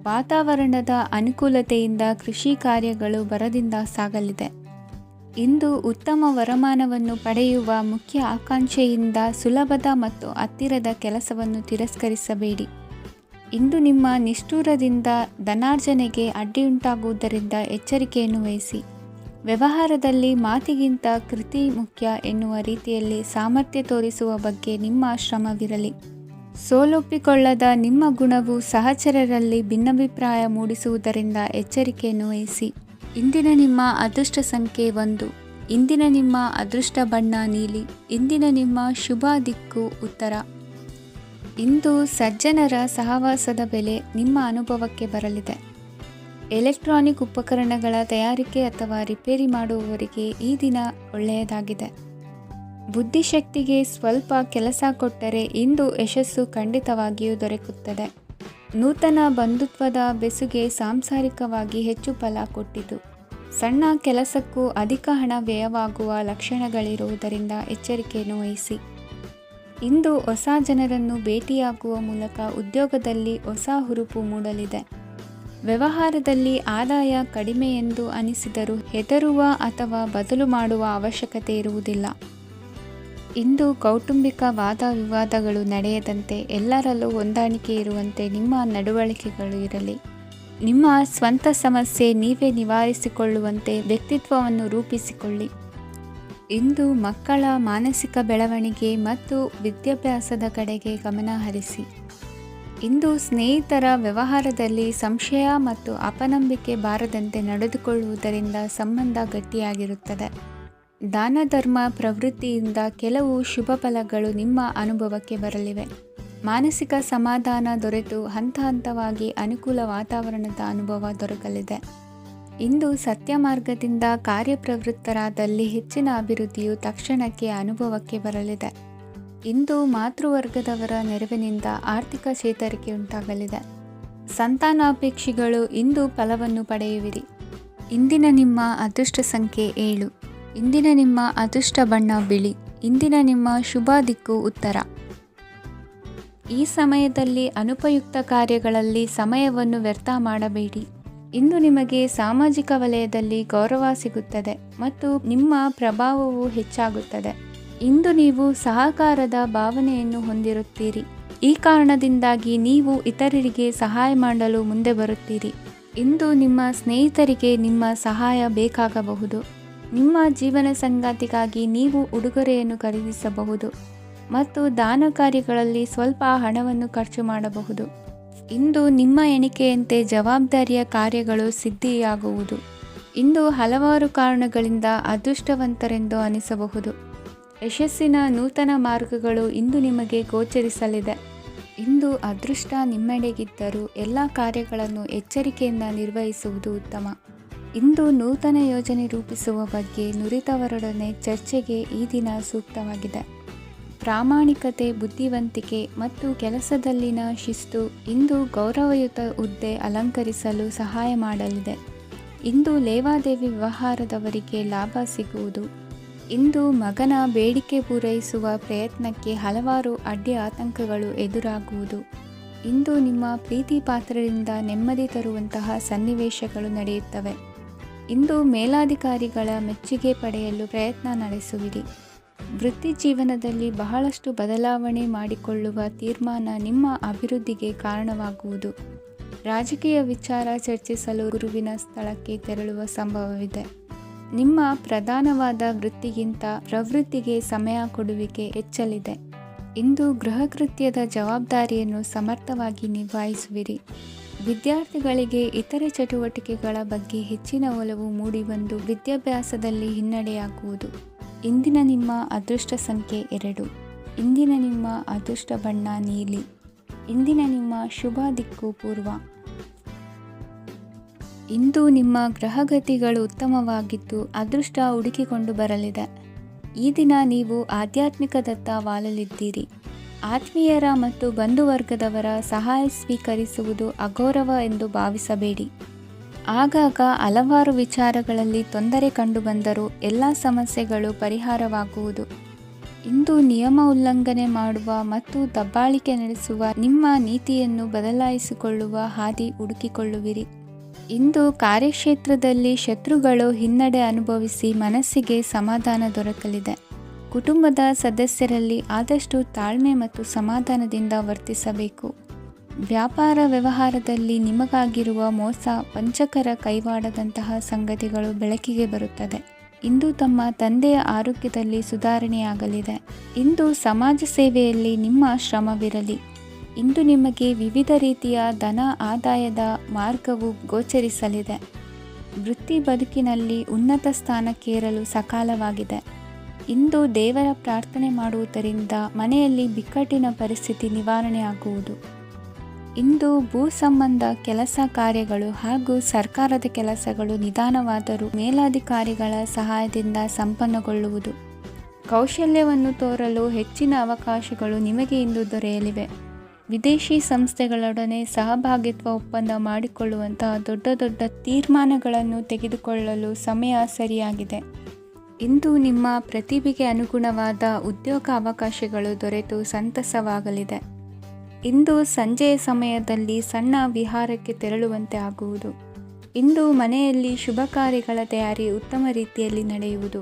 ವಾತಾವರಣದ ಅನುಕೂಲತೆಯಿಂದ ಕೃಷಿ ಕಾರ್ಯಗಳು ಬರದಿಂದ ಸಾಗಲಿದೆ. ಇಂದು ಉತ್ತಮ ವರಮಾನವನ್ನು ಪಡೆಯುವ ಮುಖ್ಯ ಆಕಾಂಕ್ಷೆಯಿಂದ ಸುಲಭದ ಮತ್ತು ಹತ್ತಿರದ ಕೆಲಸವನ್ನು ತಿರಸ್ಕರಿಸಬೇಡಿ. ಇಂದು ನಿಮ್ಮ ನಿಷ್ಠುರದಿಂದ ಧನಾರ್ಜನೆಗೆ ಅಡ್ಡಿಯುಂಟಾಗುವುದರಿಂದ ಎಚ್ಚರಿಕೆಯನ್ನು ವಹಿಸಿ. ವ್ಯವಹಾರದಲ್ಲಿ ಮಾತಿಗಿಂತ ಕೃತಿ ಮುಖ್ಯ ಎನ್ನುವ ರೀತಿಯಲ್ಲಿ ಸಾಮರ್ಥ್ಯ ತೋರಿಸುವ ಬಗ್ಗೆ ನಿಮ್ಮ ಶ್ರಮವಿರಲಿ. ಸೋಲೊಪ್ಪಿಕೊಳ್ಳದ ನಿಮ್ಮ ಗುಣವು ಸಹಚರರಲ್ಲಿ ಭಿನ್ನಾಭಿಪ್ರಾಯ ಮೂಡಿಸುವುದರಿಂದ ಎಚ್ಚರಿಕೆಯನ್ನು ವಹಿಸಿ. ಇಂದಿನ ನಿಮ್ಮ ಅದೃಷ್ಟ ಸಂಖ್ಯೆ 1. ಇಂದಿನ ನಿಮ್ಮ ಅದೃಷ್ಟ ಬಣ್ಣ ನೀಲಿ. ಇಂದಿನ ನಿಮ್ಮ ಶುಭ ದಿಕ್ಕು ಉತ್ತರ. ಇಂದು ಸಜ್ಜನರ ಸಹವಾಸದ ಬೆಲೆ ನಿಮ್ಮ ಅನುಭವಕ್ಕೆ ಬರಲಿದೆ. ಎಲೆಕ್ಟ್ರಾನಿಕ್ ಉಪಕರಣಗಳ ತಯಾರಿಕೆ ಅಥವಾ ರಿಪೇರಿ ಮಾಡುವವರಿಗೆ ಈ ದಿನ ಒಳ್ಳೆಯದಾಗಿದೆ. ಬುದ್ಧಿಶಕ್ತಿಗೆ ಸ್ವಲ್ಪ ಕೆಲಸ ಕೊಟ್ಟರೆ ಇಂದು ಯಶಸ್ಸು ಖಂಡಿತವಾಗಿಯೂ ದೊರಕುತ್ತದೆ. ನೂತನ ಬಂಧುತ್ವದ ಬೆಸುಗೆ ಸಾಂಸಾರಿಕವಾಗಿ ಹೆಚ್ಚು ಫಲ ಕೊಟ್ಟಿತು. ಸಣ್ಣ ಕೆಲಸಕ್ಕೂ ಅಧಿಕ ಹಣ ವ್ಯಯವಾಗುವ ಲಕ್ಷಣಗಳಿರುವುದರಿಂದ ಎಚ್ಚರಿಕೆಯನ್ನು ವಹಿಸಿ. ಇಂದು ಹೊಸ ಜನರನ್ನು ಭೇಟಿಯಾಗುವ ಮೂಲಕ ಉದ್ಯೋಗದಲ್ಲಿ ಹೊಸ ಹುರುಪು ಮೂಡಲಿದೆ. ವ್ಯವಹಾರದಲ್ಲಿ ಆದಾಯ ಕಡಿಮೆ ಎಂದು ಅನಿಸಿದರೂ ಹೆದರುವ ಅಥವಾ ಬದಲು ಮಾಡುವ ಅವಶ್ಯಕತೆ ಇರುವುದಿಲ್ಲ. ಇಂದು ಕೌಟುಂಬಿಕ ವಾದ ವಿವಾದಗಳು ನಡೆಯದಂತೆ ಎಲ್ಲರಲ್ಲೂ ಹೊಂದಾಣಿಕೆ ಇರುವಂತೆ ನಿಮ್ಮ ನಡವಳಿಕೆಗಳು ಇರಲಿ. ನಿಮ್ಮ ಸ್ವಂತ ಸಮಸ್ಯೆ ನೀವೇ ನಿವಾರಿಸಿಕೊಳ್ಳುವಂತೆ ವ್ಯಕ್ತಿತ್ವವನ್ನು ರೂಪಿಸಿಕೊಳ್ಳಿ. ಇಂದು ಮಕ್ಕಳ ಮಾನಸಿಕ ಬೆಳವಣಿಗೆ ಮತ್ತು ವಿದ್ಯಾಭ್ಯಾಸದ ಕಡೆಗೆ ಗಮನ ಹರಿಸಿ. ಇಂದು ಸ್ನೇಹಿತರ ವ್ಯವಹಾರದಲ್ಲಿ ಸಂಶಯ ಮತ್ತು ಅಪನಂಬಿಕೆ ಬಾರದಂತೆ ನಡೆದುಕೊಳ್ಳುವುದರಿಂದ ಸಂಬಂಧ ಗಟ್ಟಿಯಾಗಿರುತ್ತದೆ. ದಾನ ಧರ್ಮ ಪ್ರವೃತ್ತಿಯಿಂದ ಕೆಲವು ಶುಭ ಫಲಗಳು ನಿಮ್ಮ ಅನುಭವಕ್ಕೆ ಬರಲಿವೆ. ಮಾನಸಿಕ ಸಮಾಧಾನ ದೊರೆತು ಹಂತ ಹಂತವಾಗಿ ಅನುಕೂಲ ವಾತಾವರಣದ ಅನುಭವ ದೊರಕಲಿದೆ. ಇಂದು ಸತ್ಯ ಮಾರ್ಗದಿಂದ ಕಾರ್ಯಪ್ರವೃತ್ತರಾದಲ್ಲಿ ಹೆಚ್ಚಿನ ಅಭಿವೃದ್ಧಿಯು ತಕ್ಷಣಕ್ಕೆ ಅನುಭವಕ್ಕೆ ಬರಲಿದೆ. ಇಂದು ಮಾತೃವರ್ಗದವರ ನೆರವಿನಿಂದ ಆರ್ಥಿಕ ಚೇತರಿಕೆ ಉಂಟಾಗಲಿದೆ. ಸಂತಾನಾಪೇಕ್ಷಿಗಳು ಇಂದು ಫಲವನ್ನು ಪಡೆಯುವಿರಿ. ಇಂದಿನ ನಿಮ್ಮ ಅದೃಷ್ಟ ಸಂಖ್ಯೆ 7. ಇಂದಿನ ನಿಮ್ಮ ಅದೃಷ್ಟ ಬಣ್ಣ ಬಿಳಿ. ಇಂದಿನ ನಿಮ್ಮ ಶುಭ ದಿಕ್ಕು ಉತ್ತರ. ಈ ಸಮಯದಲ್ಲಿ ಅನುಪಯುಕ್ತ ಕಾರ್ಯಗಳಲ್ಲಿ ಸಮಯವನ್ನು ವ್ಯರ್ಥ ಮಾಡಬೇಡಿ. ಇಂದು ನಿಮಗೆ ಸಾಮಾಜಿಕ ವಲಯದಲ್ಲಿ ಗೌರವ ಸಿಗುತ್ತದೆ ಮತ್ತು ನಿಮ್ಮ ಪ್ರಭಾವವು ಹೆಚ್ಚಾಗುತ್ತದೆ. ಇಂದು ನೀವು ಸಹಕಾರದ ಭಾವನೆಯನ್ನು ಹೊಂದಿರುತ್ತೀರಿ. ಈ ಕಾರಣದಿಂದಾಗಿ ನೀವು ಇತರರಿಗೆ ಸಹಾಯ ಮಾಡಲು ಮುಂದೆ ಬರುತ್ತೀರಿ. ಇಂದು ನಿಮ್ಮ ಸ್ನೇಹಿತರಿಗೆ ನಿಮ್ಮ ಸಹಾಯ ಬೇಕಾಗಬಹುದು. ನಿಮ್ಮ ಜೀವನ ಸಂಗಾತಿಗಾಗಿ ನೀವು ಉಡುಗೊರೆಯನ್ನು ಖರೀದಿಸಬಹುದು ಮತ್ತು ದಾನ ಕಾರ್ಯಗಳಲ್ಲಿ ಸ್ವಲ್ಪ ಹಣವನ್ನು ಖರ್ಚು ಮಾಡಬಹುದು. ಇಂದು ನಿಮ್ಮ ಎಣಿಕೆಯಂತೆ ಜವಾಬ್ದಾರಿಯ ಕಾರ್ಯಗಳು ಸಿದ್ಧಿಯಾಗುವುದು. ಇಂದು ಹಲವಾರು ಕಾರಣಗಳಿಂದ ಅದೃಷ್ಟವಂತರೆಂದು ಅನಿಸಬಹುದು. ಯಶಸ್ಸಿನ ನೂತನ ಮಾರ್ಗಗಳು ಇಂದು ನಿಮಗೆ ಗೋಚರಿಸಲಿದೆ. ಇಂದು ಅದೃಷ್ಟ ನಿಮ್ಮೆಡೆಗಿದ್ದರೂ ಎಲ್ಲ ಕಾರ್ಯಗಳನ್ನು ಎಚ್ಚರಿಕೆಯಿಂದ ನಿರ್ವಹಿಸುವುದು ಉತ್ತಮ. ಇಂದು ನೂತನ ಯೋಜನೆ ರೂಪಿಸುವ ಬಗ್ಗೆ ನುರಿತವರೊಡನೆ ಚರ್ಚೆಗೆ ಈ ದಿನ ಸೂಕ್ತವಾಗಿದೆ. ಪ್ರಾಮಾಣಿಕತೆ, ಬುದ್ಧಿವಂತಿಕೆ ಮತ್ತು ಕೆಲಸದಲ್ಲಿನ ಶಿಸ್ತು ಇಂದು ಗೌರವಯುತ ಹುದ್ದೆ ಅಲಂಕರಿಸಲು ಸಹಾಯ ಮಾಡಲಿದೆ. ಇಂದು ಲೇವಾದೇವಿ ವ್ಯವಹಾರದವರಿಗೆ ಲಾಭ ಸಿಗುವುದು. ಇಂದು ಮಗನ ಬೇಡಿಕೆ ಪೂರೈಸುವ ಪ್ರಯತ್ನಕ್ಕೆ ಹಲವಾರು ಅಡ್ಡಿ ಆತಂಕಗಳು ಎದುರಾಗುವುದು. ಇಂದು ನಿಮ್ಮ ಪ್ರೀತಿ ಪಾತ್ರರಿಂದ ನೆಮ್ಮದಿ ತರುವಂತಹ ಸನ್ನಿವೇಶಗಳು ನಡೆಯುತ್ತವೆ. ಇಂದು ಮೇಲಾಧಿಕಾರಿಗಳ ಮೆಚ್ಚುಗೆ ಪಡೆಯಲು ಪ್ರಯತ್ನ ನಡೆಸುವಿರಿ. ವೃತ್ತಿ ಜೀವನದಲ್ಲಿ ಬಹಳಷ್ಟು ಬದಲಾವಣೆ ಮಾಡಿಕೊಳ್ಳುವ ತೀರ್ಮಾನ ನಿಮ್ಮ ಅಭಿವೃದ್ಧಿಗೆ ಕಾರಣವಾಗುವುದು. ರಾಜಕೀಯ ವಿಚಾರ ಚರ್ಚಿಸಲು ಗುರುವಿನ ಸ್ಥಳಕ್ಕೆ ತೆರಳುವ ಸಂಭವವಿದೆ. ನಿಮ್ಮ ಪ್ರಧಾನವಾದ ವೃತ್ತಿಗಿಂತ ಪ್ರವೃತ್ತಿಗೆ ಸಮಯ ಕೊಡುವಿಕೆ ಹೆಚ್ಚಲಿದೆ. ಇಂದು ಗೃಹ ಕೃತ್ಯದ ಜವಾಬ್ದಾರಿಯನ್ನು ಸಮರ್ಥವಾಗಿ ನಿಭಾಯಿಸುವಿರಿ. ವಿದ್ಯಾರ್ಥಿಗಳಿಗೆ ಇತರೆ ಚಟುವಟಿಕೆಗಳ ಬಗ್ಗೆ ಹೆಚ್ಚಿನ ಒಲವು ಮೂಡಿಬಂದು ವಿದ್ಯಾಭ್ಯಾಸದಲ್ಲಿ ಹಿನ್ನಡೆಯಾಗುವುದು. ಇಂದಿನ ನಿಮ್ಮ ಅದೃಷ್ಟ ಸಂಖ್ಯೆ 2. ಇಂದಿನ ನಿಮ್ಮ ಅದೃಷ್ಟ ಬಣ್ಣ ನೀಲಿ. ಇಂದಿನ ನಿಮ್ಮ ಶುಭ ದಿಕ್ಕು ಪೂರ್ವ. ಇಂದು ನಿಮ್ಮ ಗ್ರಹಗತಿಗಳು ಉತ್ತಮವಾಗಿದ್ದು ಅದೃಷ್ಟ ಹುಡುಕಿಕೊಂಡು ಬರಲಿದೆ. ಈ ದಿನ ನೀವು ಆಧ್ಯಾತ್ಮಿಕದತ್ತ ವಾಲಲಿದ್ದೀರಿ. ಆತ್ಮೀಯರ ಮತ್ತು ಬಂಧುವರ್ಗದವರ ಸಹಾಯ ಸ್ವೀಕರಿಸುವುದು ಅಗೌರವ ಎಂದು ಭಾವಿಸಬೇಡಿ. ಆಗಾಗ ಹಲವಾರು ವಿಚಾರಗಳಲ್ಲಿ ತೊಂದರೆ ಕಂಡುಬಂದರೂ ಎಲ್ಲ ಸಮಸ್ಯೆಗಳು ಪರಿಹಾರವಾಗುವುದು. ಇಂದು ನಿಯಮ ಉಲ್ಲಂಘನೆ ಮಾಡುವ ಮತ್ತು ದಬ್ಬಾಳಿಕೆ ನಡೆಸುವ ನಿಮ್ಮ ನೀತಿಯನ್ನು ಬದಲಾಯಿಸಿಕೊಳ್ಳುವ ಹಾದಿ ಹುಡುಕಿಕೊಳ್ಳುವಿರಿ. ಇಂದು ಕಾರ್ಯಕ್ಷೇತ್ರದಲ್ಲಿ ಶತ್ರುಗಳು ಹಿನ್ನಡೆ ಅನುಭವಿಸಿ ಮನಸ್ಸಿಗೆ ಸಮಾಧಾನ ದೊರಕಲಿದೆ. ಕುಟುಂಬದ ಸದಸ್ಯರಲ್ಲಿ ಆದಷ್ಟು ತಾಳ್ಮೆ ಮತ್ತು ಸಮಾಧಾನದಿಂದ ವರ್ತಿಸಬೇಕು. ವ್ಯಾಪಾರ ವ್ಯವಹಾರದಲ್ಲಿ ನಿಮಗಾಗಿರುವ ಮೋಸ, ವಂಚಕರ ಕೈವಾಡದಂತಹ ಸಂಗತಿಗಳು ಬೆಳಕಿಗೆ ಬರುತ್ತದೆ. ಇಂದು ತಮ್ಮ ತಂದೆಯ ಆರೋಗ್ಯದಲ್ಲಿ ಸುಧಾರಣೆಯಾಗಲಿದೆ. ಇಂದು ಸಮಾಜ ಸೇವೆಯಲ್ಲಿ ನಿಮ್ಮ ಶ್ರಮವಿರಲಿ. ಇಂದು ನಿಮಗೆ ವಿವಿಧ ರೀತಿಯ ಧನ ಆದಾಯದ ಮಾರ್ಗವು ಗೋಚರಿಸಲಿದೆ. ವೃತ್ತಿ ಬದುಕಿನಲ್ಲಿ ಉನ್ನತ ಸ್ಥಾನಕ್ಕೇರಲು ಸಕಾಲವಾಗಿದೆ. ಇಂದು ದೇವರ ಪ್ರಾರ್ಥನೆ ಮಾಡುವುದರಿಂದ ಮನೆಯಲ್ಲಿ ಬಿಕ್ಕಟ್ಟಿನ ಪರಿಸ್ಥಿತಿ ನಿವಾರಣೆಯಾಗುವುದು. ಇಂದು ಭೂ ಸಂಬಂಧ ಕೆಲಸ ಕಾರ್ಯಗಳು ಹಾಗೂ ಸರ್ಕಾರದ ಕೆಲಸಗಳು ನಿಧಾನವಾದರೂ ಮೇಲಾಧಿಕಾರಿಗಳ ಸಹಾಯದಿಂದ ಸಂಪನ್ನಗೊಳ್ಳುವುದು. ಕೌಶಲ್ಯವನ್ನು ತೋರಲು ಹೆಚ್ಚಿನ ಅವಕಾಶಗಳು ನಿಮಗೆ ಇಂದು ದೊರೆಯಲಿವೆ. ವಿದೇಶಿ ಸಂಸ್ಥೆಗಳೊಡನೆ ಸಹಭಾಗಿತ್ವ ಒಪ್ಪಂದ ಮಾಡಿಕೊಳ್ಳುವಂತಹ ದೊಡ್ಡ ದೊಡ್ಡ ತೀರ್ಮಾನಗಳನ್ನು ತೆಗೆದುಕೊಳ್ಳಲು ಸಮಯ ಸರಿಯಾಗಿದೆ. ಇಂದು ನಿಮ್ಮ ಪ್ರತಿಭೆಗೆ ಅನುಗುಣವಾದ ಉದ್ಯೋಗ ಅವಕಾಶಗಳು ದೊರೆತು ಸಂತಸವಾಗಲಿದೆ. ಇಂದು ಸಂಜೆಯ ಸಮಯದಲ್ಲಿ ಸಣ್ಣ ವಿಹಾರಕ್ಕೆ ತೆರಳುವಂತೆ ಆಗುವುದು. ಇಂದು ಮನೆಯಲ್ಲಿ ಶುಭ ಕಾರ್ಯಗಳ ತಯಾರಿ ಉತ್ತಮ ರೀತಿಯಲ್ಲಿ ನಡೆಯುವುದು.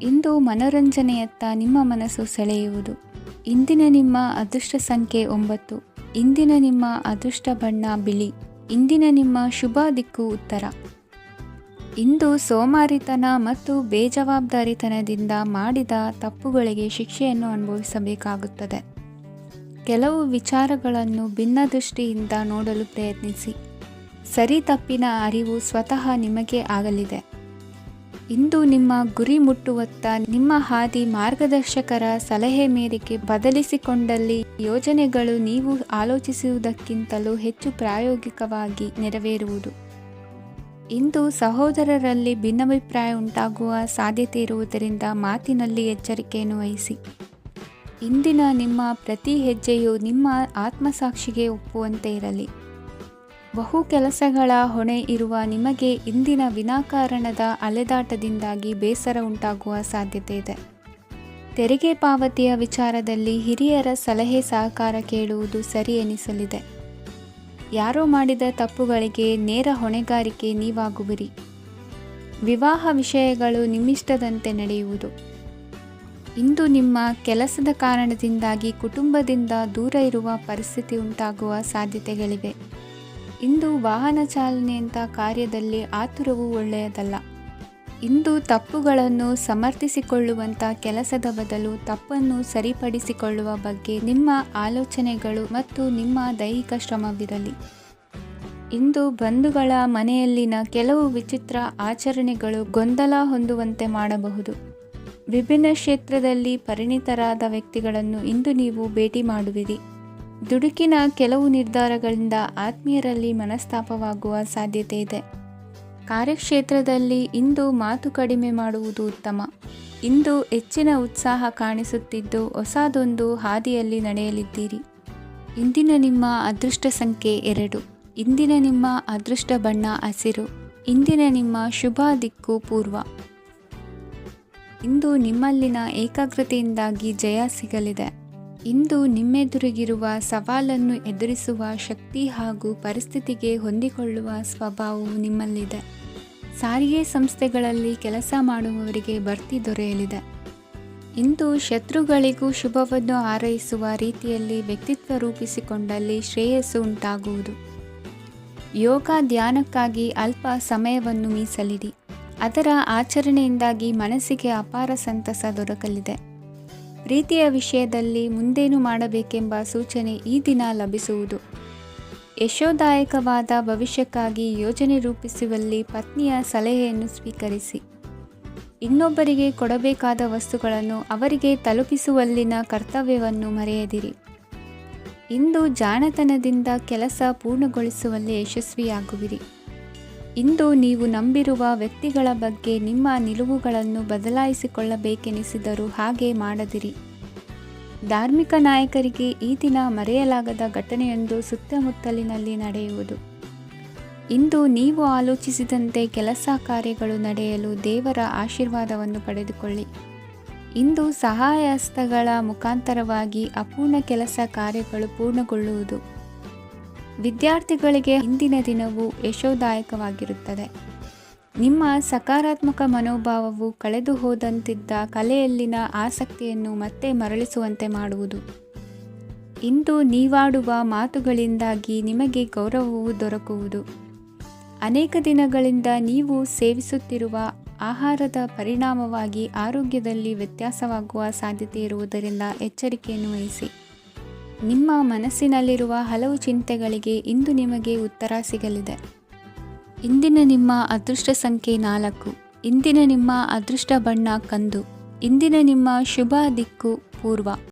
ಇಂದು ಮನೋರಂಜನೆಯತ್ತ ನಿಮ್ಮ ಮನಸ್ಸು ಸೆಳೆಯುವುದು. ಇಂದಿನ ನಿಮ್ಮ ಅದೃಷ್ಟ ಸಂಖ್ಯೆ 9. ಇಂದಿನ ನಿಮ್ಮ ಅದೃಷ್ಟ ಬಣ್ಣ ಬಿಳಿ. ಇಂದಿನ ನಿಮ್ಮ ಶುಭ ದಿಕ್ಕು ಉತ್ತರ. ಇಂದು ಸೋಮಾರಿತನ ಮತ್ತು ಬೇಜವಾಬ್ದಾರಿತನದಿಂದ ಮಾಡಿದ ತಪ್ಪುಗಳಿಗೆ ಶಿಕ್ಷೆಯನ್ನು ಅನುಭವಿಸಬೇಕಾಗುತ್ತದೆ. ಕೆಲವು ವಿಚಾರಗಳನ್ನು ಭಿನ್ನ ದೃಷ್ಟಿಯಿಂದ ನೋಡಲು ಪ್ರಯತ್ನಿಸಿ. ಸರಿ ತಪ್ಪಿನ ಅರಿವು ಸ್ವತಃ ನಿಮಗೆ ಆಗಲಿದೆ. ಇಂದು ನಿಮ್ಮ ಗುರಿ ಮುಟ್ಟುವತ್ತ ನಿಮ್ಮ ಹಾದಿ ಮಾರ್ಗದರ್ಶಕರ ಸಲಹೆ ಮೇರೆಗೆ ಬದಲಿಸಿಕೊಂಡಲ್ಲಿ ಯೋಜನೆಗಳು ನೀವು ಆಲೋಚಿಸುವುದಕ್ಕಿಂತಲೂ ಹೆಚ್ಚು ಪ್ರಾಯೋಗಿಕವಾಗಿ ನೆರವೇರುವುದು. ಇಂದು ಸಹೋದರರಲ್ಲಿ ಭಿನ್ನಾಭಿಪ್ರಾಯ ಉಂಟಾಗುವ ಸಾಧ್ಯತೆ ಇರುವುದರಿಂದ ಮಾತಿನಲ್ಲಿ ಎಚ್ಚರಿಕೆಯನ್ನು ವಹಿಸಿ. ಇಂದಿನ ನಿಮ್ಮ ಪ್ರತಿ ಹೆಜ್ಜೆಯು ನಿಮ್ಮ ಆತ್ಮಸಾಕ್ಷಿಗೆ ಒಪ್ಪುವಂತೆ ಇರಲಿ. ಬಹು ಕೆಲಸಗಳ ಹೊಣೆ ಇರುವ ನಿಮಗೆ ಇಂದಿನ ವಿನಾಕಾರಣದ ಅಲೆದಾಟದಿಂದಾಗಿ ಬೇಸರ ಉಂಟಾಗುವ ಸಾಧ್ಯತೆ ಇದೆ. ತೆರಿಗೆ ಪಾವತಿಯ ವಿಚಾರದಲ್ಲಿ ಹಿರಿಯರ ಸಲಹೆ ಸಹಕಾರ ಕೇಳುವುದು ಸರಿ ಎನಿಸಲಿದೆ. ಯಾರೋ ಮಾಡಿದ ತಪ್ಪುಗಳಿಗೆ ನೇರ ಹೊಣೆಗಾರಿಕೆ ನೀವಾಗುವಿರಿ. ವಿವಾಹ ವಿಷಯಗಳು ನಿಮ್ಮಿಷ್ಟದಂತೆ ನಡೆಯುವುದು. ಇಂದು ನಿಮ್ಮ ಕೆಲಸದ ಕಾರಣದಿಂದಾಗಿ ಕುಟುಂಬದಿಂದ ದೂರ ಇರುವ ಪರಿಸ್ಥಿತಿ ಉಂಟಾಗುವ ಸಾಧ್ಯತೆಗಳಿವೆ. ಇಂದು ವಾಹನ ಚಾಲನೆಯಂಥ ಕಾರ್ಯದಲ್ಲಿ ಆತುರವು ಒಳ್ಳೆಯದಲ್ಲ. ಇಂದು ತಪ್ಪುಗಳನ್ನು ಸಮರ್ಥಿಸಿಕೊಳ್ಳುವಂಥ ಕೆಲಸದ ಬದಲು ತಪ್ಪನ್ನು ಸರಿಪಡಿಸಿಕೊಳ್ಳುವ ಬಗ್ಗೆ ನಿಮ್ಮ ಆಲೋಚನೆಗಳು ಮತ್ತು ನಿಮ್ಮ ದೈಹಿಕ ಶ್ರಮವಿರಲಿ. ಇಂದು ಬಂಧುಗಳ ಮನೆಯಲ್ಲಿನ ಕೆಲವು ವಿಚಿತ್ರ ಆಚರಣೆಗಳು ಗೊಂದಲ ಹೊಂದುವಂತೆ ಮಾಡಬಹುದು. ವಿಭಿನ್ನ ಕ್ಷೇತ್ರದಲ್ಲಿ ಪರಿಣಿತರಾದ ವ್ಯಕ್ತಿಗಳನ್ನು ಇಂದು ನೀವು ಭೇಟಿ ಮಾಡುವಿರಿ. ದುಡುಕಿನ ಕೆಲವು ನಿರ್ಧಾರಗಳಿಂದ ಆತ್ಮೀಯರಲ್ಲಿ ಮನಸ್ತಾಪವಾಗುವ ಸಾಧ್ಯತೆ ಇದೆ. ಕಾರ್ಯಕ್ಷೇತ್ರದಲ್ಲಿ ಇಂದು ಮಾತು ಕಡಿಮೆ ಮಾಡುವುದು ಉತ್ತಮ. ಇಂದು ಹೆಚ್ಚಿನ ಉತ್ಸಾಹ ಕಾಣಿಸುತ್ತಿದ್ದು ಹೊಸದೊಂದು ಹಾದಿಯಲ್ಲಿ ನಡೆಯಲಿದ್ದೀರಿ. ಇಂದಿನ ನಿಮ್ಮ ಅದೃಷ್ಟ ಸಂಖ್ಯೆ 2. ಇಂದಿನ ನಿಮ್ಮ ಅದೃಷ್ಟ ಬಣ್ಣ ಹಸಿರು. ಇಂದಿನ ನಿಮ್ಮ ಶುಭ ದಿಕ್ಕು ಪೂರ್ವ. ಇಂದು ನಿಮ್ಮಲ್ಲಿನ ಏಕಾಗ್ರತೆಯಿಂದಾಗಿ ಜಯ ಸಿಗಲಿದೆ. ಇಂದು ನಿಮ್ಮೆದುರಿಗಿರುವ ಸವಾಲನ್ನು ಎದುರಿಸುವ ಶಕ್ತಿ ಹಾಗೂ ಪರಿಸ್ಥಿತಿಗೆ ಹೊಂದಿಕೊಳ್ಳುವ ಸ್ವಭಾವವು ನಿಮ್ಮಲ್ಲಿದೆ. ಸಾರಿಗೆ ಸಂಸ್ಥೆಗಳಲ್ಲಿ ಕೆಲಸ ಮಾಡುವವರಿಗೆ ಬಡ್ತಿ ದೊರೆಯಲಿದೆ. ಇಂದು ಶತ್ರುಗಳಿಗೂ ಶುಭವನ್ನು ಹಾರೈಸುವ ರೀತಿಯಲ್ಲಿ ವ್ಯಕ್ತಿತ್ವ ರೂಪಿಸಿಕೊಂಡಲ್ಲಿ ಶ್ರೇಯಸ್ಸು ಉಂಟಾಗುವುದು. ಯೋಗ ಧ್ಯಾನಕ್ಕಾಗಿ ಅಲ್ಪ ಸಮಯವನ್ನು ಮೀಸಲಿಡಿ. ಅದರ ಆಚರಣೆಯಿಂದಾಗಿ ಮನಸ್ಸಿಗೆ ಅಪಾರ ಸಂತಸ ದೊರಕಲಿದೆ. ಪ್ರೀತಿಯ ವಿಷಯದಲ್ಲಿ ಮುಂದೇನು ಮಾಡಬೇಕೆಂಬ ಸೂಚನೆ ಈ ದಿನ ಲಭಿಸುವುದು. ಯಶೋದಾಯಕವಾದ ಭವಿಷ್ಯಕ್ಕಾಗಿ ಯೋಜನೆ ರೂಪಿಸುವಲ್ಲಿ ಪತ್ನಿಯ ಸಲಹೆಯನ್ನು ಸ್ವೀಕರಿಸಿ. ಇನ್ನೊಬ್ಬರಿಗೆ ಕೊಡಬೇಕಾದ ವಸ್ತುಗಳನ್ನು ಅವರಿಗೆ ತಲುಪಿಸುವಲ್ಲಿನ ಕರ್ತವ್ಯವನ್ನು ಮರೆಯದಿರಿ. ಇಂದು ಜಾಣತನದಿಂದ ಕೆಲಸ ಪೂರ್ಣಗೊಳಿಸುವಲ್ಲಿ ಯಶಸ್ವಿಯಾಗುವಿರಿ. ಇಂದು ನೀವು ನಂಬಿರುವ ವ್ಯಕ್ತಿಗಳ ಬಗ್ಗೆ ನಿಮ್ಮ ನಿಲುವುಗಳನ್ನು ಬದಲಾಯಿಸಿಕೊಳ್ಳಬೇಕೆನಿಸಿದರೂ ಹಾಗೆ ಮಾಡದಿರಿ. ಧಾರ್ಮಿಕ ನಾಯಕರಿಗೆ ಈ ದಿನ ಮರೆಯಲಾಗದ ಘಟನೆಯೊಂದು ಸುತ್ತಮುತ್ತಲಿನಲ್ಲಿ ನಡೆಯುವುದು. ಇಂದು ನೀವು ಆಲೋಚಿಸಿದಂತೆ ಕೆಲಸ ಕಾರ್ಯಗಳು ನಡೆಯಲು ದೇವರ ಆಶೀರ್ವಾದವನ್ನು ಪಡೆದುಕೊಳ್ಳಿ. ಇಂದು ಸಹಾಯ ಹಸ್ತಗಳ ಮುಖಾಂತರವಾಗಿ ಅಪೂರ್ಣ ಕೆಲಸ ಕಾರ್ಯಗಳು ಪೂರ್ಣಗೊಳ್ಳುವುದು. ವಿದ್ಯಾರ್ಥಿಗಳಿಗೆ ಇಂದಿನ ದಿನವು ಯಶೋದಾಯಕವಾಗಿರುತ್ತದೆ. ನಿಮ್ಮ ಸಕಾರಾತ್ಮಕ ಮನೋಭಾವವು ಕಳೆದು ಹೋದಂತಿದ್ದ ಕಲೆಯಲ್ಲಿನ ಆಸಕ್ತಿಯನ್ನು ಮತ್ತೆ ಮರಳಿಸುವಂತೆ ಮಾಡುವುದು. ಇಂದು ನೀವಾಡುವ ಮಾತುಗಳಿಂದಾಗಿ ನಿಮಗೆ ಗೌರವವು ದೊರಕುವುದು. ಅನೇಕ ದಿನಗಳಿಂದ ನೀವು ಸೇವಿಸುತ್ತಿರುವ ಆಹಾರದ ಪರಿಣಾಮವಾಗಿ ಆರೋಗ್ಯದಲ್ಲಿ ವ್ಯತ್ಯಾಸವಾಗುವ ಸಾಧ್ಯತೆ ಇರುವುದರಿಂದ ಎಚ್ಚರಿಕೆಯನ್ನು ವಹಿಸಿ. ನಿಮ್ಮ ಮನಸ್ಸಿನಲ್ಲಿರುವ ಹಲವು ಚಿಂತೆಗಳಿಗೆ ಇಂದು ನಿಮಗೆ ಉತ್ತರ ಸಿಗಲಿದೆ. ಇಂದಿನ ನಿಮ್ಮ ಅದೃಷ್ಟ ಸಂಖ್ಯೆ 4. ಇಂದಿನ ನಿಮ್ಮ ಅದೃಷ್ಟ ಬಣ್ಣ ಕಂದು. ಇಂದಿನ ನಿಮ್ಮ ಶುಭ ದಿಕ್ಕು ಪೂರ್ವ.